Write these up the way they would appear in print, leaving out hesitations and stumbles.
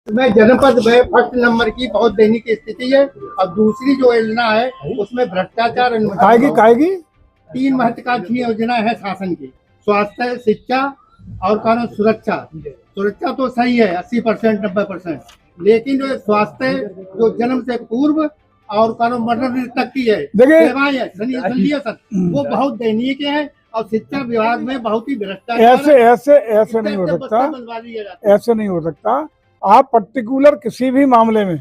में जनपद में फर्स्ट नंबर की बहुत दयनीय स्थिति है। और दूसरी जो योजना है उसमें भ्रष्टाचार कायगी 3 महत्वाकांक्षी योजना है शासन की, स्वास्थ्य, शिक्षा और कानून सुरक्षा। सुरक्षा तो सही है 80% 90%, लेकिन जो स्वास्थ्य जो जन्म से पूर्व और कानून मरण तक की है सेवाएं है वो बहुत दयनीय के है। और शिक्षा विभाग में बहुत ही भ्रष्टाचार ऐसे नहीं हो सकता, ऐसे नहीं हो सकता। आप पर्टिकुलर किसी भी मामले में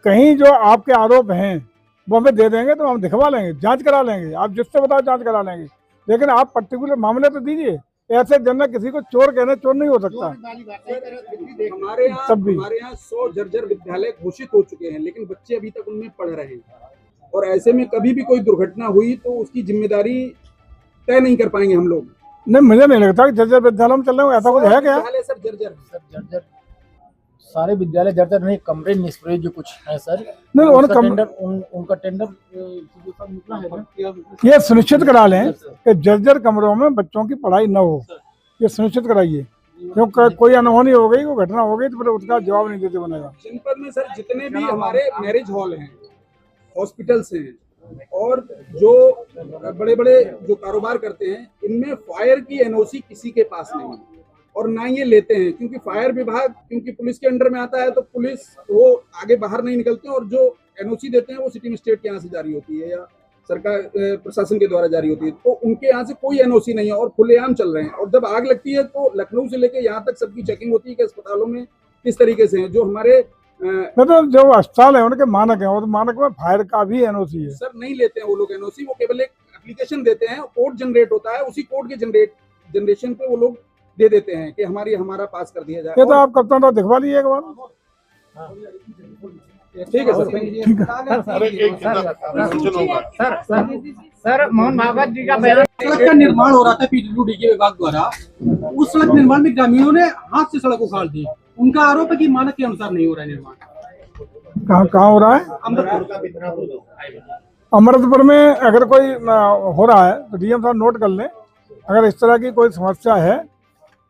कहीं जो आपके आरोप हैं वो हमें दे देंगे तो हम दिखवा लेंगे, जांच करा लेंगे। आप जिससे बताओ जांच करा लेंगे, लेकिन आप पर्टिकुलर मामले तो दीजिए। ऐसे जनना किसी को चोर कहने, चोर नहीं हो सकता। हमारे यहाँ 100 जर्जर विद्यालय घोषित हो चुके हैं, लेकिन बच्चे अभी तक उनमें पढ़ रहे हैं। और ऐसे में कभी भी कोई दुर्घटना हुई तो उसकी जिम्मेदारी तय नहीं कर पाएंगे हम लोग। नहीं, मुझे नहीं लगता कि जर्जर विद्यालय में चल रहे हो, ऐसा कुछ है क्या? सर जर्जर सारे विद्यालय जर्जर नहीं, कमरे निष्प्रयोज जो कुछ है सर, नहीं उनका टेंडर निकला है ना, ये सुनिश्चित करा लें कि जर्जर कमरों में बच्चों की पढ़ाई न हो, ये सुनिश्चित कराइए। क्योंकि कोई अनहोनी हो गई, कोई घटना हो गई तो फिर उसका जवाब नहीं देते बनेगा। जनपद में सर जितने भी हमारे मैरिज हॉल हैं, हॉस्पिटल्स हैं और जो बड़े बड़े जो कारोबार करते हैं, इनमें फायर की एनओसी किसी के पास नहीं है और ना ये लेते हैं। क्योंकि फायर विभाग क्योंकि पुलिस के अंडर में आता है तो पुलिस वो आगे बाहर नहीं निकलते हैं और जो एनओसी देते हैं वो सिटी मजिस्ट्रेट के यहाँ से जारी होती है या सरकार प्रशासन के द्वारा जारी होती है। तो उनके यहाँ से कोई एनओसी नहीं है और खुलेआम चल रहे हैं। और जब आग लगती है तो लखनऊ से लेकर यहाँ तक सबकी चेकिंग होती है कि अस्पतालों में किस तरीके से है। जो हमारे मतलब जो अस्पताल है उनके मानक है, और मानक में फायर का भी एनओसी है। सर नहीं लेते हैं वो लोग एनओसी, वो केवल एक एप्लीकेशन देते हैं, कोड जनरेट होता है, उसी कोड के जनरेशन पे वो लोग दे देते हैं कि हमारा पास कर दिया जाए। ये तो आप कप्तान साहब दिखवा लीजिए एक बार। ठीक है सर मोहन भागवत जी का सड़क का निर्माण हो रहा था पीडब्ल्यूडी के विभाग द्वारा, उस सड़क निर्माण में ग्रामीणों ने हाथ से सड़क उखाड़ दी। उनका आरोप है कि मानक के अनुसार नहीं हो रहा है निर्माण। कहाँ हो रहा है? अमृतपुर में अगर कोई हो रहा है तो डीएम साहब नोट कर लें। अगर इस तरह की कोई समस्या है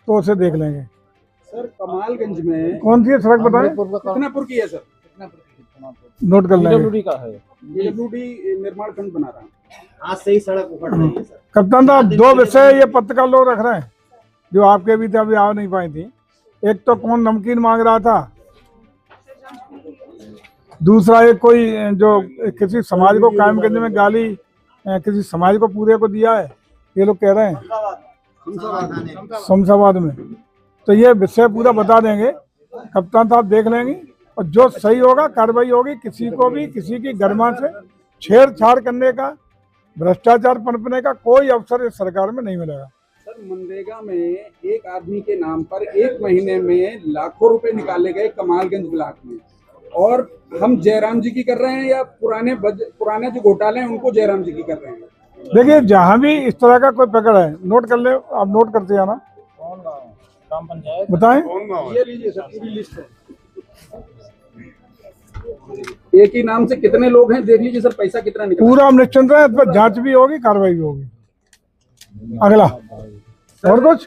तो उसे देख लेंगे। सर कमालगंज में कौन सी सड़क बताएं? कितनापुर की है सर, नोट कर लेंगे। पीडब्ल्यूडी निर्माण खंड बना रहा है, आज से ही सड़क उखड़ रही है सर। कप्तान साहब 2 विषय ये पत्रकार लोग रख रहे हैं जो आपके भी थे, अभी आ नहीं पाई थी। एक तो कौन नमकीन मांग रहा था, दूसरा एक कोई जो किसी समाज को कायम करने में गाली किसी समाज को पूरे को दिया है, ये लोग कह रहे हैं शमशाबाद में। तो ये विषय पूरा बता देंगे, कप्तान साहब देख लेंगे और जो सही होगा कार्रवाई होगी। किसी को भी किसी की गरिमा से छेड़छाड़ करने का, भ्रष्टाचार पनपने का कोई अवसर इस सरकार में नहीं मिलेगा। सर मनरेगा में एक आदमी के नाम पर 1 महीने में लाखों रुपए निकाले गए कमालगंज ब्लॉक में, और हम जयराम जी की कर रहे हैं या पुराने जो घोटाले हैं उनको जयराम जी की कर रहे हैं। देखिए जहाँ भी इस तरह का कोई पकड़ है, नोट कर ले, आप नोट करते जाना। ग्राम पंचायत बताएं। ये लीजिए सर, पूरी लिस्ट है, एक ही नाम से कितने लोग हैं देख लीजिए सर, पैसा कितना निकला। पूरा हम निश्चिंत है, इस पर जांच भी होगी, कार्रवाई भी होगी। अगला और कुछ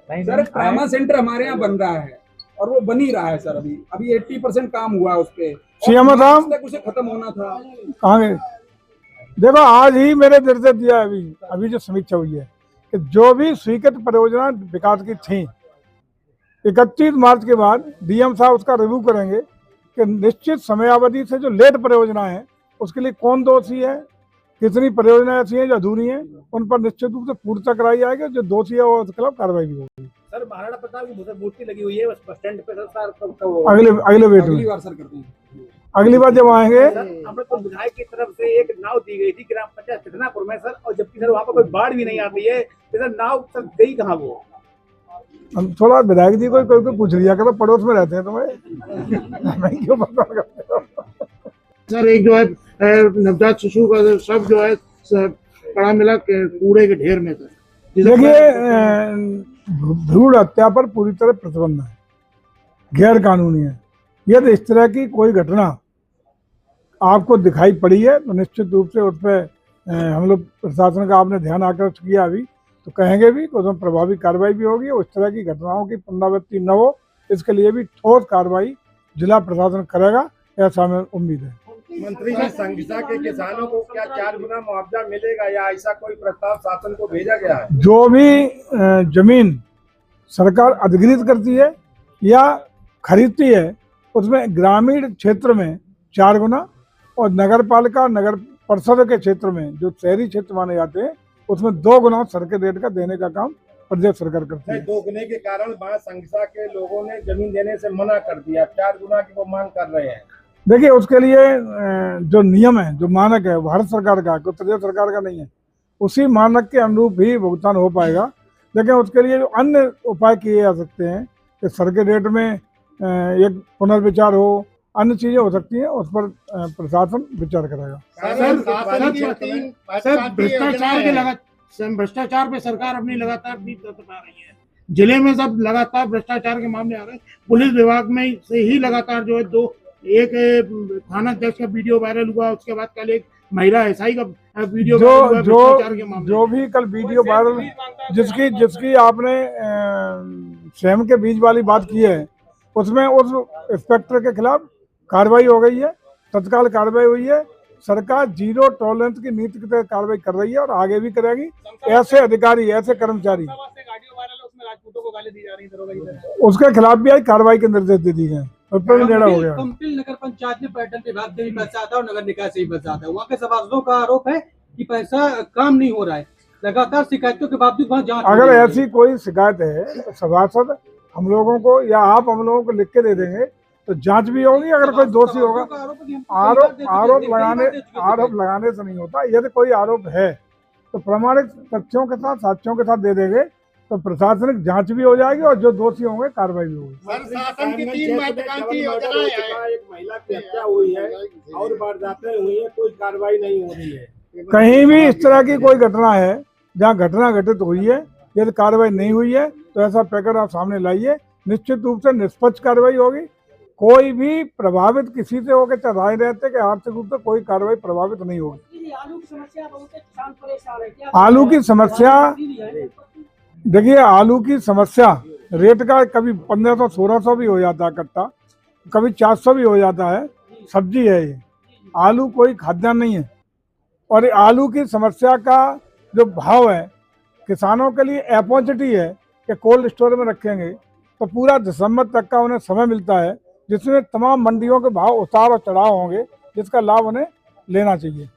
सर, ट्रामा सेंटर हमारे यहाँ बन रहा है और वो बन ही रहा है सर। अभी 80% काम हुआ है उस पे, सीएम साहब तक उसे खत्म होना था। कहाँ गए? देखो आज ही मेरे निर्देश दिया है, अभी जो समीक्षा हुई है कि जो भी स्वीकृत परियोजना विकास की थी 31 मार्च के बाद डीएम साहब उसका रिव्यू करेंगे कि निश्चित समयावधि से जो लेट परियोजना है उसके लिए कौन दोषी है, कितनी परियोजना ऐसी हैं जो अधूरी हैं, उन पर निश्चित रूप से पूर्णता कराई जाएगी। जो दोषी है वो उसके खिलाफ कार्रवाई भी होगी। सर महाराणा प्रताप की मूर्ति लगी हुई है बस स्टैंड पे सर। अगले वेट में बार सर करते हैं, अगली बार जब आएंगे। अमृतपुर विधायक की तरफ से एक नाव दी गई थी ग्राम पंचायत कितनापुर में सर, और जबकि सर वहाँ पर कोई बाढ़ भी नहीं आती है, सर नाव सर गई कहाँ वो? हम थोड़ा विधायक जी को कोई पूछ लिया करो, पड़ोस में रहते हैं तुम्हें मैं क्यों पता करते हो? सर एक जो है नवजात शिशु का सब जो है पड़ा मिला कूड़े के ढेर में सर। देखिए भ्रूण हत्या पर पूरी तरह प्रतिबंध है, गैर कानूनी है। यदि इस तरह की कोई घटना आपको दिखाई पड़ी है तो निश्चित रूप से उस पर हम लोग प्रशासन का आपने ध्यान आकर्षित किया अभी तो कहेंगे भी, तो उसमें प्रभावी कार्रवाई भी होगी और इस तरह की घटनाओं की पुनरावृत्ति न हो इसके लिए भी ठोस कार्रवाई जिला प्रशासन करेगा, ऐसा हमें उम्मीद है। मंत्री जी, संघिसा के किसानों को क्या 4 गुना मुआवजा मिलेगा या ऐसा कोई प्रस्ताव शासन को भेजा गया है? जो भी जमीन सरकार अधिग्रहित करती है या खरीदती है उसमें ग्रामीण क्षेत्र में 4 गुना और नगर पालिका नगर परिषद के क्षेत्र में जो शहरी क्षेत्र माने जाते हैं उसमें 2 गुना सर्किट रेट का देने का काम प्रदेश सरकार करती है। 2 गुने के कारण वहाँ संघिसा के लोगों ने जमीन देने से मना कर दिया, 4 गुना की वो मांग कर रहे हैं। देखिए उसके लिए जो नियम है, जो मानक है, वो भारत सरकार का, कोई प्रदेश सरकार का नहीं है। उसी मानक के अनुरूप ही भुगतान हो पाएगा। लेकिन उसके लिए जो अन्य उपाय किए जा सकते हैं कि सर्किट रेट में एक पुनर्विचार हो, अन्य चीजें हो सकती हैं, उस पर प्रशासन विचार करेगा। भ्रष्टाचार पे सरकार अपनी लगातार बीत बता रही है। जिले में सब लगातार भ्रष्टाचार के मामले आ रहे हैं। पुलिस विभाग में से ही लगातार जो है एक थाना अध्यक्ष का वीडियो वायरल हुआ, उसके बाद कल एक महिला एसआई का वीडियो जो भी कल वीडियो वायरल जिसकी आपने स्वयं के बीच वाली बात की है, उसमें उस इंस्पेक्टर के खिलाफ कार्रवाई हो गई है, तत्काल कार्रवाई हुई है। सरकार 0 टॉलरेंस की नीति के तहत कार्रवाई कर रही है और आगे भी करेगी। ऐसे अधिकारी, ऐसे कर्मचारी, उसके खिलाफ भी आई कार्रवाई के निर्देश दे दिए गए, उस पर भी निर्णय हो गया। कंपिल नगर पंचायत में पर्यटन विभाग से भी पैसा आता है और नगर निकाय से भी पैसा आता है। वहाँ के सभासदों का आरोप है कि पैसा काम नहीं हो रहा है, लगातार शिकायतों के बावजूद वहाँ जांच। अगर ऐसी कोई शिकायत है तो सभासद हम लोगों को या आप हम लोगों को लिख के दे देंगे तो जांच भी होगी। अगर कोई दोषी होगा, आरोप लगाने से नहीं होता। यदि कोई आरोप है तो प्रमाणित तथ्यों के साथ, साक्ष्यों के साथ दे देंगे तो प्रशासनिक जांच भी हो जाएगी और जो दोषी होंगे कार्रवाई भी होगी। शासन की 3 महत्वाकांक्षी योजनाएं हैं। एक महिला की हत्या हुई है और वारदातें हुई है, कोई कार्रवाई नहीं हो रही है। कहीं भी इस तरह की कोई घटना है जहाँ घटना घटित हुई है, यदि कार्रवाई नहीं हुई है तो ऐसा पैकेट आप सामने लाइए, निश्चित रूप से निष्पक्ष कार्रवाई होगी। कोई भी प्रभावित किसी से होकर चाहे राय रहते कि आर्थिक रूप से कोई कार्रवाई प्रभावित नहीं होगी। आलू की समस्या, देखिए आलू की समस्या रेट का कभी 1500-1600 भी हो जाता है कट्टा, कभी 400 भी हो जाता है। सब्जी है ये, आलू कोई खाद्यान्न नहीं है। और आलू की समस्या का जो भाव है किसानों के लिए अपॉर्चुनिटी है कि कोल्ड स्टोर में रखेंगे तो पूरा दिसंबर तक का उन्हें समय मिलता है जिसमें तमाम मंडियों के भाव उतार और चढ़ाव होंगे, जिसका लाभ उन्हें लेना चाहिए।